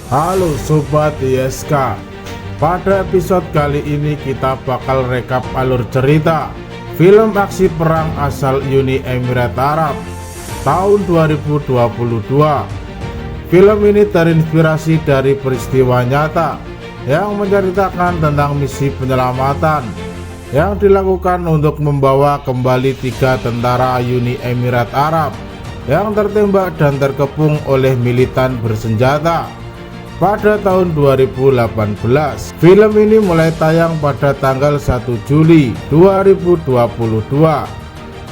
Halo Sobat ISK, pada episode kali ini kita bakal rekap alur cerita film aksi perang asal Uni Emirat Arab tahun 2022. Film ini terinspirasi dari peristiwa nyata yang menceritakan tentang misi penyelamatan yang dilakukan untuk membawa kembali 3 tentara Uni Emirat Arab yang tertembak dan terkepung oleh militan bersenjata pada tahun 2018. Film ini mulai tayang pada tanggal 1 Juli 2022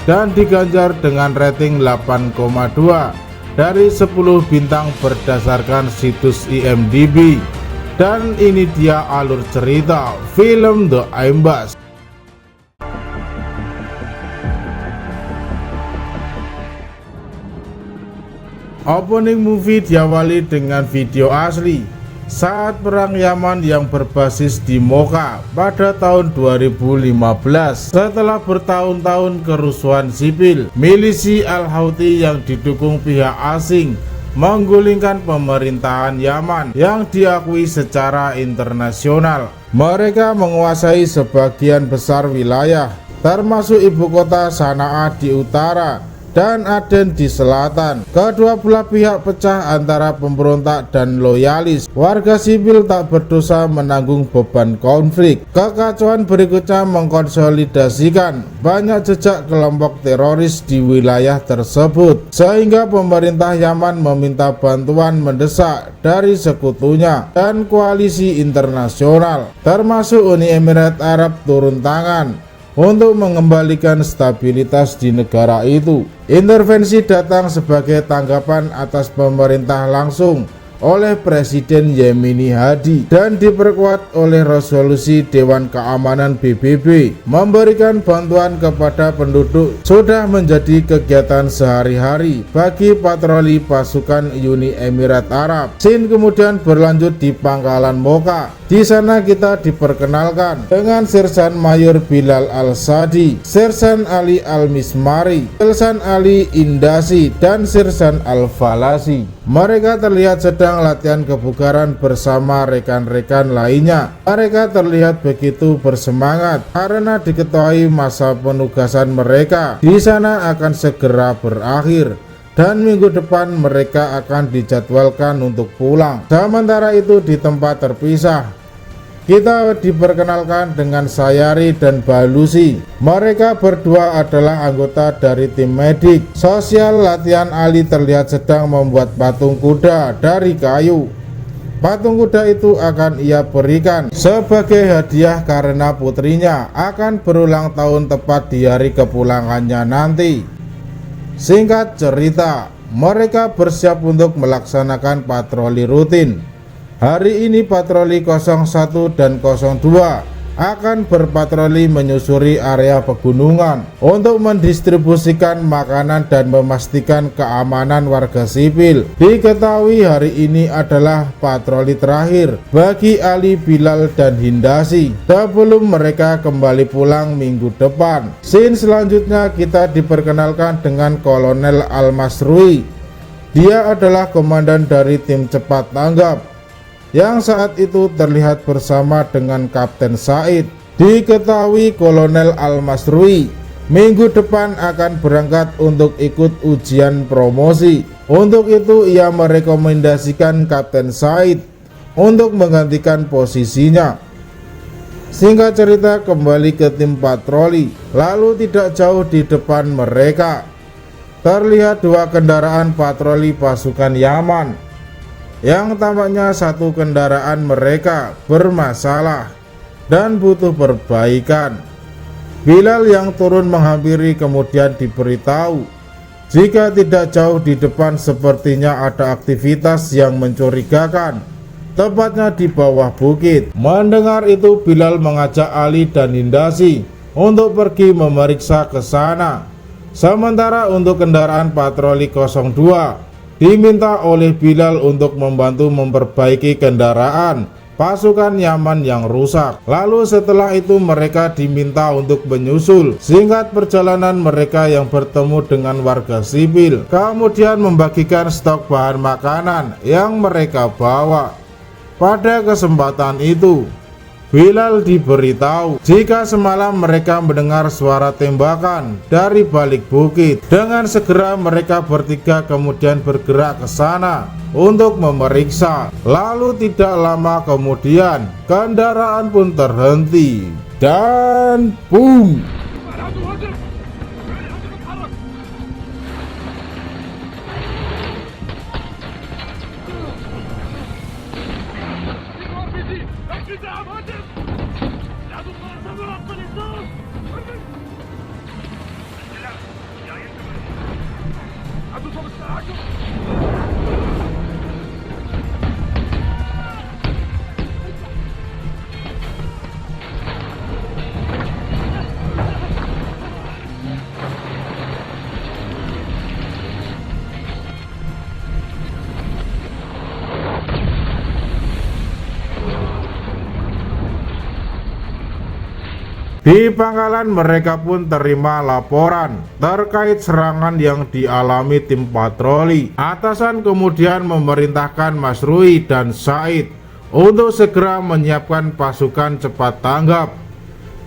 dan diganjar dengan rating 8,2 dari 10 bintang berdasarkan situs IMDb. Dan ini dia alur cerita film The Aimbas. Opening movie diawali dengan video asli saat perang Yaman yang berbasis di Mocha pada tahun 2015. Setelah bertahun-tahun kerusuhan sipil, milisi Al-Houthi yang didukung pihak asing menggulingkan pemerintahan Yaman yang diakui secara internasional. Mereka menguasai sebagian besar wilayah, termasuk ibu kota Sanaa di utara dan Aden di selatan. Kedua belah pihak pecah antara pemberontak dan loyalis. Warga sipil tak berdosa menanggung beban konflik. Kekacauan berikutnya mengkonsolidasikan banyak jejak kelompok teroris di wilayah tersebut, sehingga pemerintah Yaman meminta bantuan mendesak dari sekutunya dan koalisi internasional, termasuk Uni Emirat Arab, turun tangan untuk mengembalikan stabilitas di negara itu. Intervensi datang sebagai tanggapan atas pemerintah langsung oleh Presiden Yemeni Hadi dan diperkuat oleh resolusi Dewan Keamanan PBB. Memberikan bantuan kepada penduduk sudah menjadi kegiatan sehari-hari bagi patroli pasukan Uni Emirat Arab. Scene kemudian berlanjut di pangkalan Mocha. Di sana kita diperkenalkan dengan Sersan Mayor Bilal Al-Sadi, Sersan Ali Al-Mismari, Sersan Ali Indasi, dan Sersan Al-Falasi. Mereka terlihat sedang latihan kebugaran bersama rekan-rekan lainnya. Mereka terlihat begitu bersemangat karena diketahui masa penugasan mereka di sana akan segera berakhir dan minggu depan mereka akan dijadwalkan untuk pulang. Sementara itu di tempat terpisah kita diperkenalkan dengan Sayari dan Balusi. Mereka berdua adalah anggota dari tim medik sosial latihan. Ali terlihat sedang membuat patung kuda dari kayu. Patung kuda itu akan ia berikan sebagai hadiah karena putrinya akan berulang tahun tepat di hari kepulangannya nanti. Singkat cerita, mereka bersiap untuk melaksanakan patroli rutin. Hari ini patroli 01 dan 02 akan berpatroli menyusuri area pegunungan untuk mendistribusikan makanan dan memastikan keamanan warga sipil. Diketahui hari ini adalah patroli terakhir bagi Ali, Bilal, dan Hindasi sebelum mereka kembali pulang minggu depan. Scene selanjutnya kita diperkenalkan dengan Kolonel Al-Masrui. Dia adalah komandan dari tim cepat tanggap yang saat itu terlihat bersama dengan Kapten Said. Diketahui Kolonel Al-Masrui minggu depan akan berangkat untuk ikut ujian promosi. Untuk itu ia merekomendasikan Kapten Said untuk menggantikan posisinya. Singkat cerita, kembali ke tim patroli. Lalu tidak jauh di depan mereka terlihat 2 kendaraan patroli pasukan Yaman yang tampaknya satu kendaraan mereka bermasalah dan butuh perbaikan. Bilal yang turun menghampiri kemudian diberitahu Jika tidak jauh di depan sepertinya ada aktivitas yang mencurigakan, tepatnya di bawah bukit. Mendengar itu, Bilal mengajak Ali dan Hindasi untuk pergi memeriksa ke sana. Sementara untuk kendaraan patroli 02 diminta oleh Bilal untuk membantu memperbaiki kendaraan pasukan Yaman yang rusak. Lalu setelah itu mereka diminta untuk menyusul singkat perjalanan mereka yang bertemu dengan warga sipil, kemudian membagikan stok bahan makanan yang mereka bawa. Pada kesempatan itu Bilal diberitahu jika semalam mereka mendengar suara tembakan dari balik bukit. Dengan segera mereka bertiga kemudian bergerak ke sana untuk memeriksa. Lalu tidak lama kemudian kendaraan pun terhenti dan boom. Di pangkalan mereka pun terima laporan terkait serangan yang dialami tim patroli. Atasan kemudian memerintahkan Masrui dan Said untuk segera menyiapkan pasukan cepat tanggap.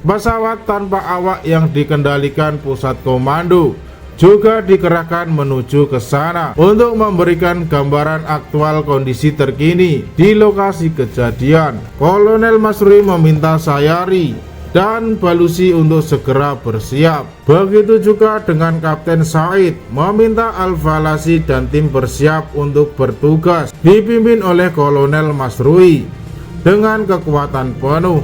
Pesawat tanpa awak yang dikendalikan pusat komando juga dikerahkan menuju ke sana untuk memberikan gambaran aktual kondisi terkini di lokasi kejadian. Kolonel Masrui meminta Sayari dan Balusi untuk segera bersiap. Begitu juga dengan Kapten Said, meminta Al-Falasi dan tim bersiap untuk bertugas dipimpin oleh Kolonel Masrui. Dengan kekuatan penuh,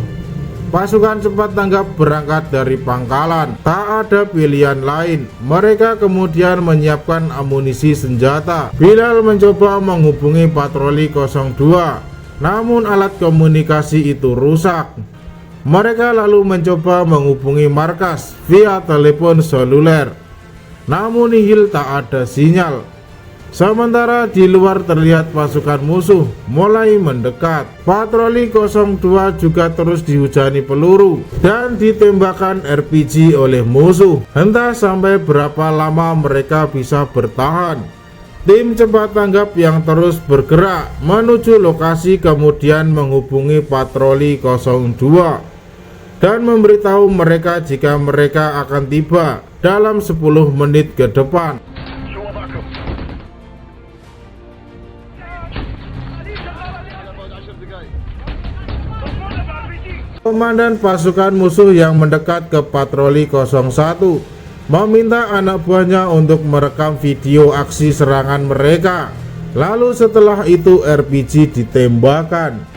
pasukan cepat tanggap berangkat dari pangkalan. Tak ada pilihan lain, mereka kemudian menyiapkan amunisi senjata. Bilal mencoba menghubungi patroli 02, namun alat komunikasi itu rusak. Mereka lalu mencoba menghubungi markas via telepon seluler, namun nihil, tak ada sinyal. Sementara di luar terlihat pasukan musuh mulai mendekat. Patroli 02 juga terus dihujani peluru dan ditembakkan RPG oleh musuh. Entah sampai berapa lama mereka bisa bertahan. Tim cepat tanggap yang terus bergerak menuju lokasi kemudian menghubungi patroli 02 dan memberitahu mereka jika mereka akan tiba dalam 10 menit ke depan. Komandan pasukan musuh yang mendekat ke patroli 01 meminta anak buahnya untuk merekam video aksi serangan mereka. Lalu setelah itu RPG ditembakkan.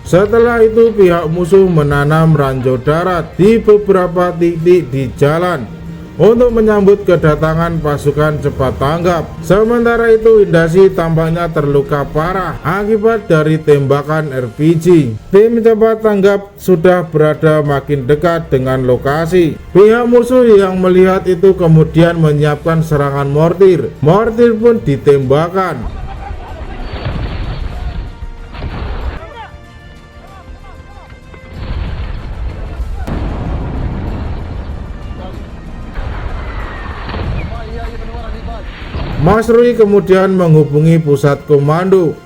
Setelah itu pihak musuh menanam ranjau darat di beberapa titik di jalan untuk menyambut kedatangan pasukan cepat tanggap. Sementara itu Hindasi tampaknya terluka parah akibat dari tembakan RPG. Tim cepat tanggap sudah berada makin dekat dengan lokasi. Pihak musuh yang melihat itu kemudian menyiapkan serangan mortir. Mortir pun ditembakkan. Masrui kemudian menghubungi pusat komando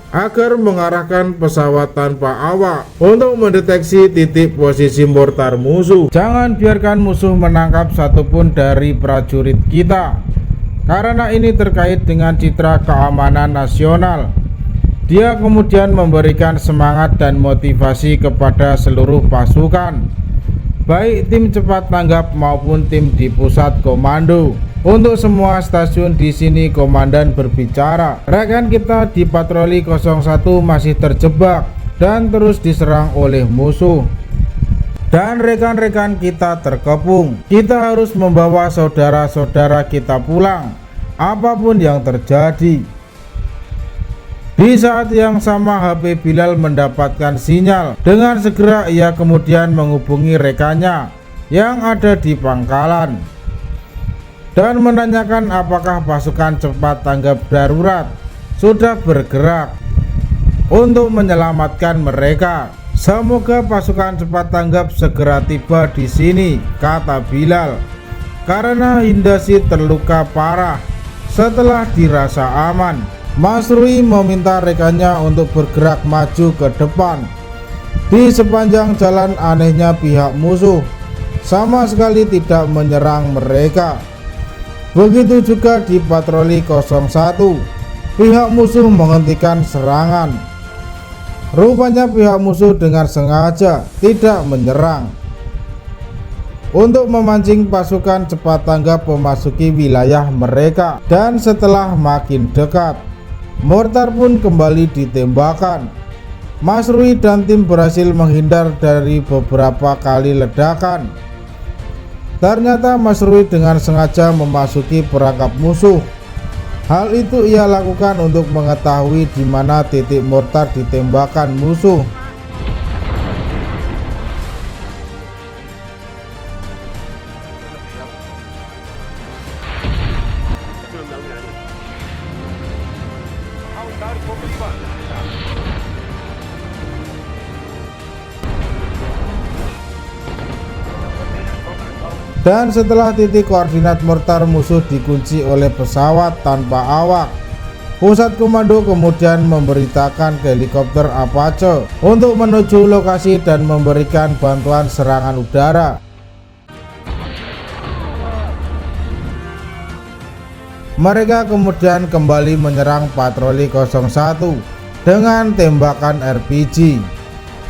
agar mengarahkan pesawat tanpa awak untuk mendeteksi titik posisi mortar musuh. Jangan biarkan musuh menangkap satupun dari prajurit kita, karena ini terkait dengan citra keamanan nasional. Dia kemudian memberikan semangat dan motivasi kepada seluruh pasukan. baik tim cepat tanggap maupun tim di pusat komando. Untuk semua stasiun di sini komandan berbicara, rekan kita di patroli 01 masih terjebak dan terus diserang oleh musuh. Dan rekan-rekan kita terkepung. Kita harus membawa saudara-saudara kita pulang, apapun yang terjadi. Di saat yang sama HP Bilal mendapatkan sinyal. Dengan segera ia kemudian menghubungi rekannya yang ada di pangkalan dan menanyakan apakah pasukan cepat tanggap darurat sudah bergerak untuk menyelamatkan mereka. Semoga pasukan cepat tanggap segera tiba di sini, kata Bilal, karena Hindasi terluka parah setelah dirasa aman. Masrui meminta rekannya untuk bergerak maju ke depan. Di sepanjang jalan anehnya pihak musuh sama sekali tidak menyerang mereka. Begitu juga di patroli 01, pihak musuh menghentikan serangan. Rupanya pihak musuh dengan sengaja tidak menyerang untuk memancing pasukan cepat tanggap memasuki wilayah mereka. Dan setelah makin dekat, mortar pun kembali ditembakkan. Masrui dan tim berhasil menghindar dari beberapa kali ledakan. Ternyata Masrui dengan sengaja memasuki perangkap musuh. Hal itu ia lakukan untuk mengetahui di mana titik mortar ditembakkan musuh. Dan setelah titik koordinat mortar musuh dikunci oleh pesawat tanpa awak, pusat komando kemudian memberitakan ke helikopter Apache untuk menuju lokasi dan memberikan bantuan serangan udara. Mereka kemudian kembali menyerang patroli 01 dengan tembakan RPG.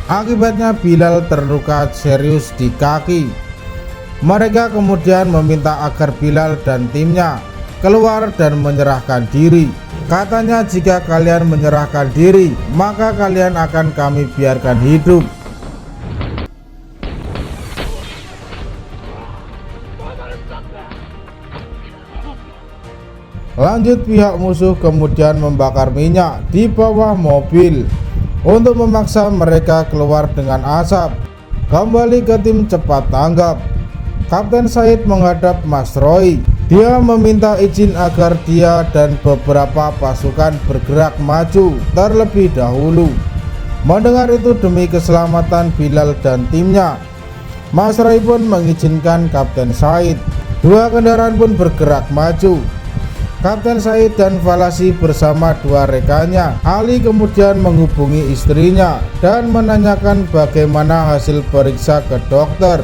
Akibatnya Bilal terluka serius di kaki. Mereka kemudian meminta agar Bilal dan timnya keluar dan menyerahkan diri. Katanya, jika kalian menyerahkan diri, maka kalian akan kami biarkan hidup. Lanjut, pihak musuh kemudian membakar minyak di bawah mobil untuk memaksa mereka keluar dengan asap. Kembali ke tim cepat tanggap, Kapten Said menghadap Masrui. Dia meminta izin agar dia dan beberapa pasukan bergerak maju terlebih dahulu. Mendengar itu, demi keselamatan Bilal dan timnya, Masrui pun mengizinkan Kapten Said. Dua kendaraan pun bergerak maju. Kapten Said dan Falasi bersama dua rekannya Ali kemudian menghubungi istrinya dan menanyakan bagaimana hasil periksa ke dokter.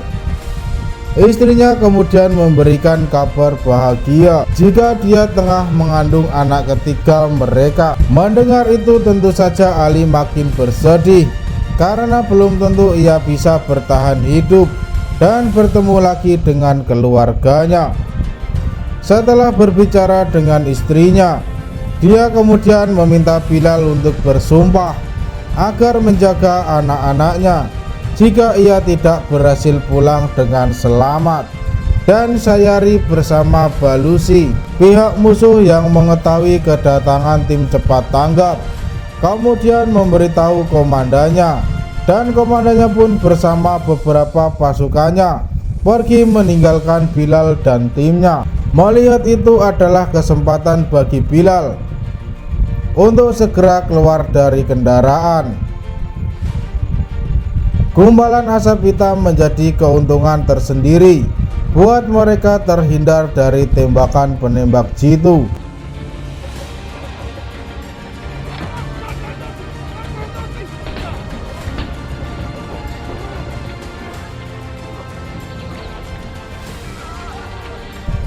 Istrinya kemudian memberikan kabar bahagia jika dia tengah mengandung anak ketiga mereka. Mendengar itu tentu saja Ali makin bersedih karena belum tentu ia bisa bertahan hidup dan bertemu lagi dengan keluarganya. Setelah berbicara dengan istrinya, dia kemudian meminta Bilal untuk bersumpah agar menjaga anak-anaknya jika ia tidak berhasil pulang dengan selamat. Dan Sayari bersama Balusi, pihak musuh yang mengetahui kedatangan tim cepat tanggap, kemudian memberitahu komandannya, dan komandannya pun bersama beberapa pasukannya pergi meninggalkan Bilal dan timnya. Melihat itu adalah kesempatan bagi Bilal untuk segera keluar dari kendaraan. Gumpalan asap hitam menjadi keuntungan tersendiri buat mereka terhindar dari tembakan penembak jitu.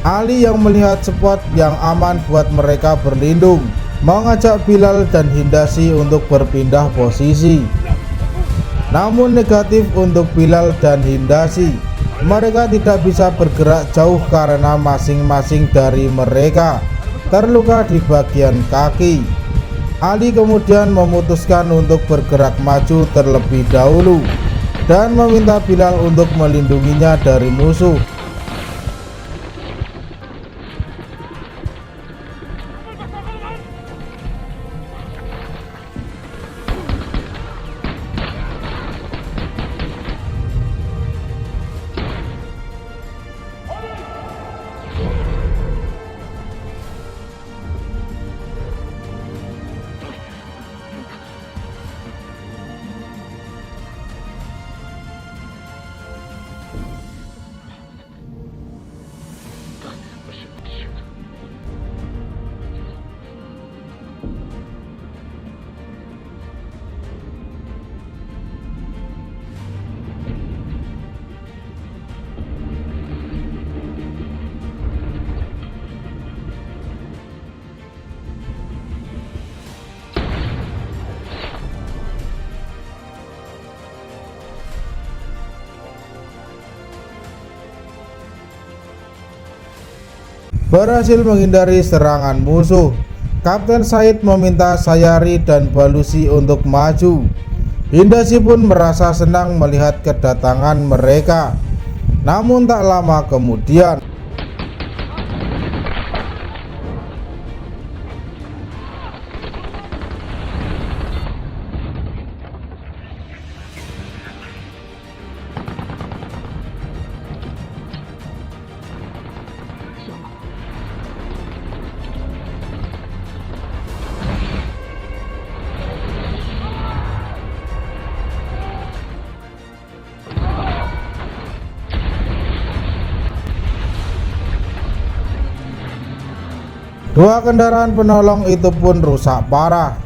Ali yang melihat spot yang aman buat mereka berlindung, mengajak Bilal dan Hindasi untuk berpindah posisi. Namun negatif untuk Bilal dan Hindasi. Mereka tidak bisa bergerak jauh karena masing-masing dari mereka terluka di bagian kaki. Ali kemudian memutuskan untuk bergerak maju terlebih dahulu dan meminta Bilal untuk melindunginya dari musuh. Berhasil menghindari serangan musuh, Kapten Said meminta Sayari dan Balusi untuk maju. Hindasi pun merasa senang melihat kedatangan mereka. Namun tak lama kemudian dua kendaraan penolong itu pun rusak parah.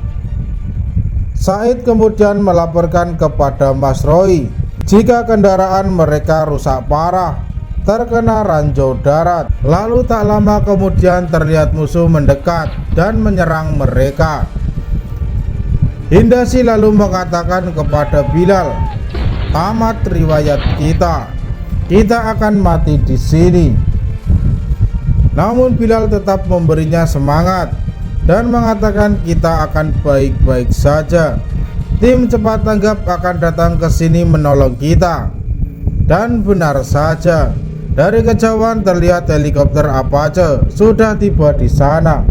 Said kemudian melaporkan kepada Mas Roy jika kendaraan mereka rusak parah, terkena ranjau darat. Lalu tak lama kemudian terlihat musuh mendekat dan menyerang mereka. Hindasi lalu mengatakan kepada Bilal, "Tamat riwayat kita akan mati di sini." Namun Bilal tetap memberinya semangat dan mengatakan kita akan baik-baik saja. Tim cepat tanggap akan datang ke sini menolong kita. Dan benar saja, dari kejauhan terlihat helikopter Apache sudah tiba di sana.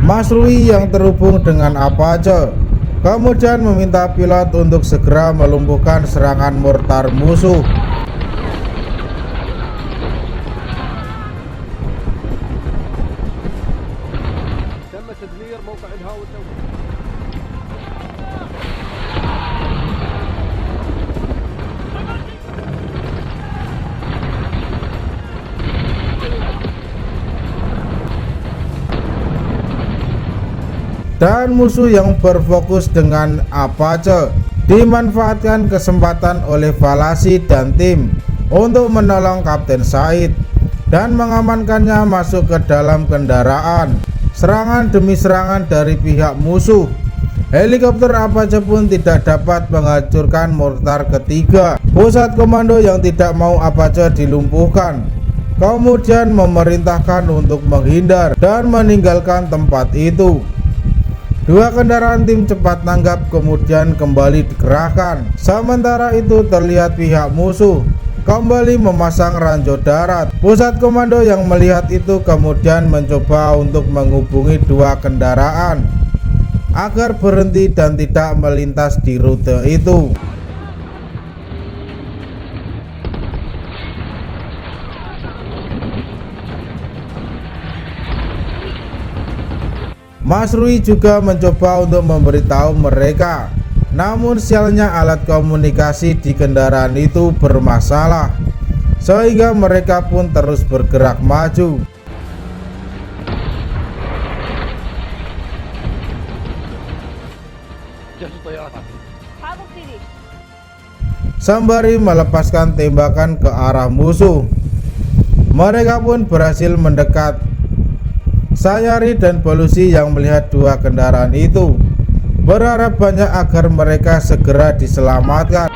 Mas Rui yang terhubung dengan Apache kemudian meminta pilot untuk segera melumpuhkan serangan mortar musuh. Dan musuh yang berfokus dengan Apache dimanfaatkan kesempatan oleh Valasi dan tim untuk menolong Kapten Said dan mengamankannya masuk ke dalam kendaraan. Serangan demi serangan dari pihak musuh. Helikopter Apache pun tidak dapat menghancurkan mortar ketiga. Pusat komando yang tidak mau Apache dilumpuhkan kemudian memerintahkan untuk menghindar dan meninggalkan tempat itu. Dua kendaraan tim cepat tanggap kemudian kembali dikerahkan. Sementara itu terlihat pihak musuh kembali memasang ranjau darat. Pusat komando yang melihat itu kemudian mencoba untuk menghubungi dua kendaraan agar berhenti dan tidak melintas di rute itu. Mas Rui juga mencoba untuk memberitahu mereka, namun sialnya alat komunikasi di kendaraan itu bermasalah, sehingga mereka pun terus bergerak maju. Sembari melepaskan tembakan ke arah musuh, mereka pun berhasil mendekat. Sayari dan Balusi yang melihat dua kendaraan itu berharap banyak agar mereka segera diselamatkan.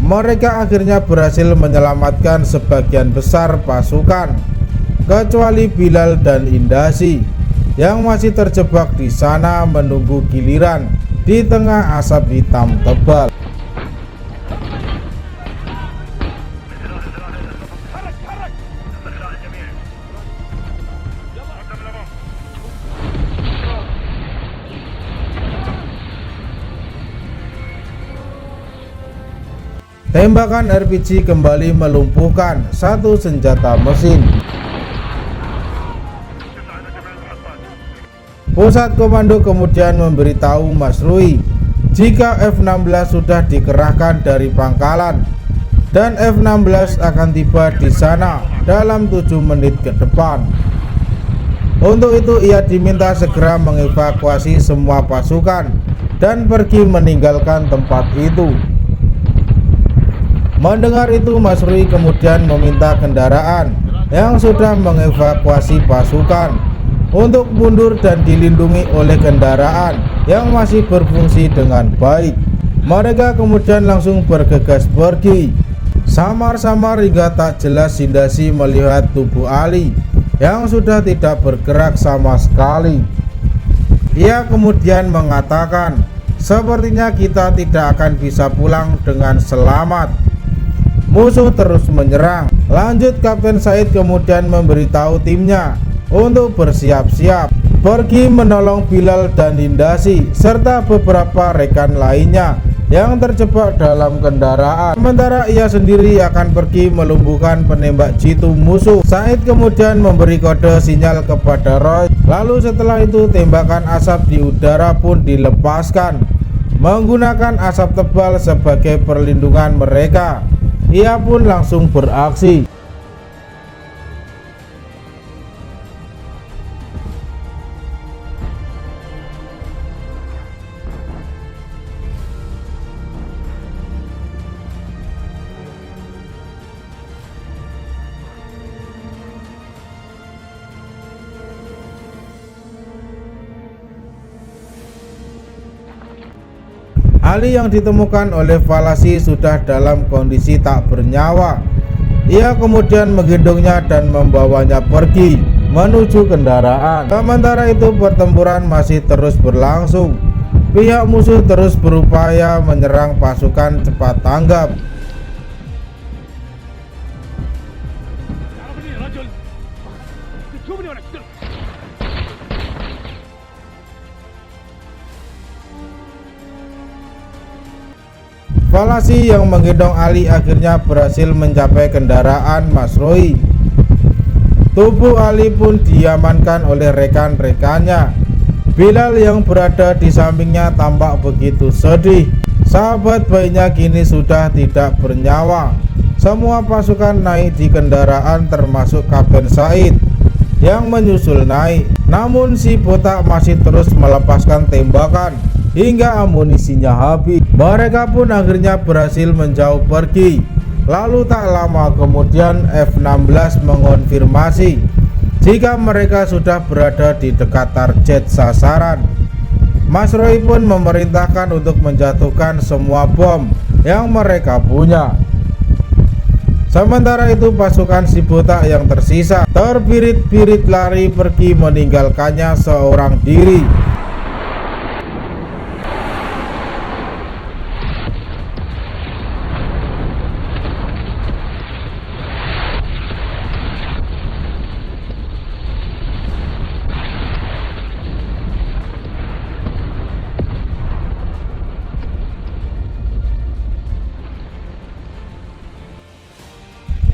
Mereka akhirnya berhasil menyelamatkan sebagian besar pasukan, kecuali Bilal dan Indasi yang masih terjebak di sana menunggu giliran di tengah asap hitam tebal. Tembakan RPG kembali melumpuhkan satu senjata mesin. Pusat komando kemudian memberitahu Masrui jika F-16 sudah dikerahkan dari pangkalan dan F-16 akan tiba di sana dalam 7 menit ke depan. Untuk itu ia diminta segera mengevakuasi semua pasukan dan pergi meninggalkan tempat itu. Mendengar itu, Masrui kemudian meminta kendaraan yang sudah mengevakuasi pasukan untuk mundur dan dilindungi oleh kendaraan yang masih berfungsi dengan baik. Mereka kemudian langsung bergegas pergi. Samar-samar hingga tak jelas Indasi melihat tubuh Ali yang sudah tidak bergerak sama sekali. Ia kemudian mengatakan, "Sepertinya kita tidak akan bisa pulang dengan selamat. Musuh terus menyerang." Lanjut, Kapten Said kemudian memberitahu timnya untuk bersiap-siap pergi menolong Bilal dan Indasi serta beberapa rekan lainnya yang terjebak dalam kendaraan. Sementara ia sendiri akan pergi melumpuhkan penembak jitu musuh. Said kemudian memberi kode sinyal kepada Roy. Lalu setelah itu tembakan asap di udara pun dilepaskan menggunakan asap tebal sebagai perlindungan mereka. Ia pun langsung beraksi. Ali yang ditemukan oleh Falasi sudah dalam kondisi tak bernyawa. Ia kemudian menggendongnya dan membawanya pergi menuju kendaraan. Sementara itu pertempuran masih terus berlangsung. Pihak musuh terus berupaya menyerang pasukan cepat tanggap. Falasi yang menggendong Ali akhirnya berhasil mencapai kendaraan Masrui. Tubuh Ali pun diamankan oleh rekan-rekannya. Bilal yang berada di sampingnya tampak begitu sedih. Sahabat bayinya kini sudah tidak bernyawa. Semua pasukan naik di kendaraan termasuk Kapten Said yang menyusul naik. Namun si botak masih terus melepaskan tembakan hingga amunisinya habis. Mereka pun akhirnya berhasil menjauh pergi. Lalu tak lama kemudian F-16 mengonfirmasi jika mereka sudah berada di dekat target sasaran. Masrui pun memerintahkan untuk menjatuhkan semua bom yang mereka punya. Sementara itu pasukan si botak yang tersisa terbirit-birit lari pergi meninggalkannya seorang diri.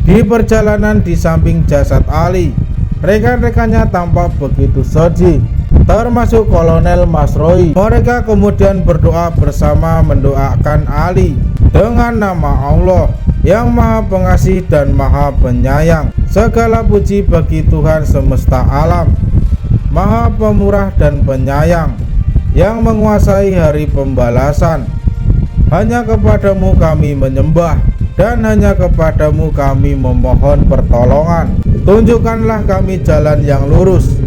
Di perjalanan di samping jasad Ali, rekan-rekannya tampak begitu sedih, termasuk Kolonel Masrui. Mereka kemudian berdoa bersama mendoakan Ali Dengan nama Allah yang Maha Pengasih dan Maha Penyayang. Segala puji bagi Tuhan semesta alam, Maha Pemurah dan Penyayang, yang menguasai hari pembalasan. Hanya kepadamu kami menyembah, dan hanya kepadamu kami memohon pertolongan. Tunjukkanlah kami jalan yang lurus,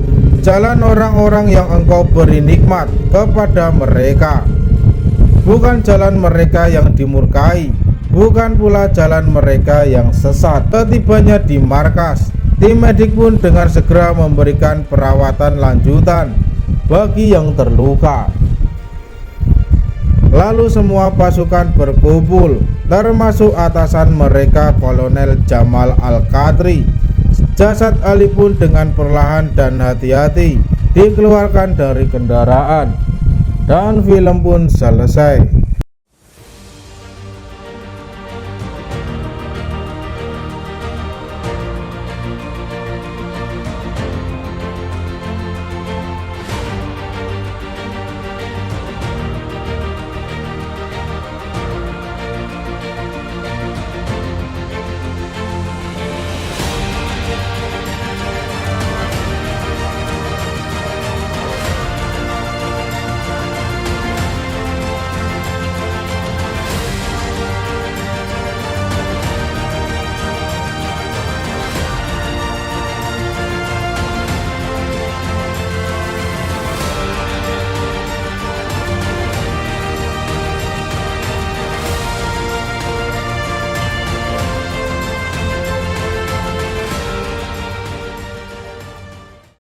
jalan orang-orang yang Engkau beri nikmat kepada mereka, bukan jalan mereka yang dimurkai, bukan pula jalan mereka yang sesat. Setibanya di markas, tim medik pun dengan segera memberikan perawatan lanjutan bagi yang terluka. Lalu semua pasukan berkumpul, termasuk atasan mereka Kolonel Jamal Al-Qadri. Jasad Ali pun dengan perlahan dan hati-hati dikeluarkan dari kendaraan, dan film pun selesai.